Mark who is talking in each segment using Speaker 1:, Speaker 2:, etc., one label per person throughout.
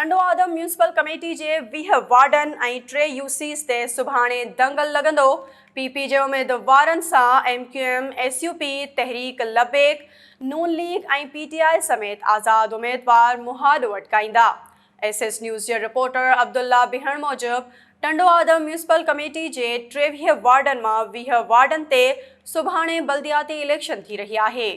Speaker 1: टंडो आदम municipal committee जे 20 warden ऐं 3 यूसीस ते सुभाणे दंगल लॻंदो। पीपी जे उम्मीदवारनि सां एमक्यूएम, एसयूपी, तहरीक लबेक, नून लीग ऐं पीटीआई समेत आज़ाद उम्मीदवार मुहादो अटकाईंदा। एसएस न्यूज़ जे रिपोर्टर अब्दुल्ला बिहण मूजिब टंडो आदम म्यूनिसिपल कमेटी जे 23 वार्डन मां 20 वार्डन ते सुभाणे बल्दियाती इलेक्शन थी रही आहे।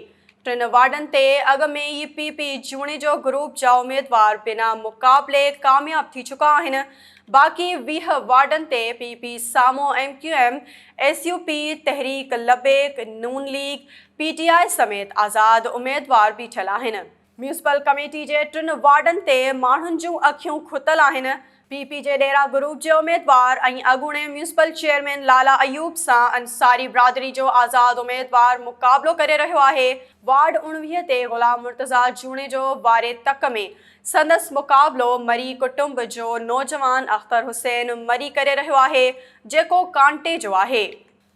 Speaker 1: 3 वार्डन ते अॻु में ई पीपी जूणे जो ग्रुप जा उम्मीदवार बिना मुक़ाबले कामयाब थी चुका आहिनि। बाक़ी 20 वार्डन ते पीपी साम्हूं एमक्यूएम, एसयूपी, तहरीक लबेक, नून लीग, पीटीआई समेत आज़ाद उम्मीदवार बीठल आहिनि। म्यूनिसिपल कमेटी जे 3 वार्डन ते माण्हुनि जूं अखियूं खुतल आहिनि। पीपी जे डेरा ग्रुप जे उम्मीदवार ऐं अॻूणे म्यूनिसिपल चेयरमैन लाला अयूब सां अंसारी बिरादरी जो आज़ाद उम्मीदवार मुक़ाबलो करे रहियो आहे। वार्ड 19 ते ग़ुलाम मुर्तज़ा जूणे जो वारे तक में संदसि मुक़ाबलो मरी कुटुंब जो नौजवान अख्तर हुसैन मरी करे रहियो आहे, जेको कांटे जो आहे।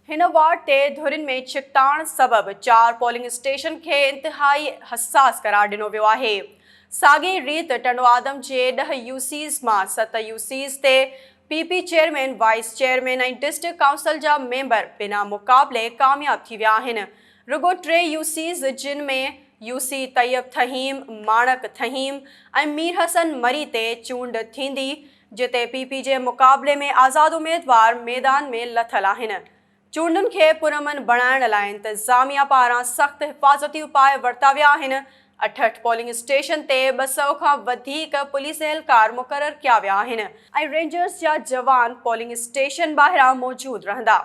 Speaker 1: हिन वार्ड ते धुरिन में छिकताण सबबि 4 पोलिंग स्टेशन खे इंतिहाई हसास करार ॾिनो वियो आहे। साॻी रीत टंडो आदम जे 10 यूसीस मां 7 यूसीस ते पीपी चेयरमैन, वाइस चेयरमैन ऐं डिस्ट्रिक्ट काउंसिल जा मेंबर बिना मुक़ाबले कामयाब थी विया आहिनि। रुगो 3 यूसीस जिन में यूसी तैयब थहीम, माणक थहीम ऐं मीर हसन मरी ते चूंड थींदी, जिते पीपी जे मुक़ाबले में आज़ाद उम्मीदवार मैदान में लथल आहिनि। चूंडुनि खे पुरअमन बणाइण लाइ इंतिज़ामिया पारां सख़्त हिफ़ाज़ती उपाय वरिता विया आहिनि। 8 पोलिंग स्टेशन ते 200 खां वधीक पुलिस एहलकार मुक़रर कया विया आहिनि ऐं रेंजर्स जा जवान पोलिंग स्टेशन ॿाहिरां मौजूदु रहंदा।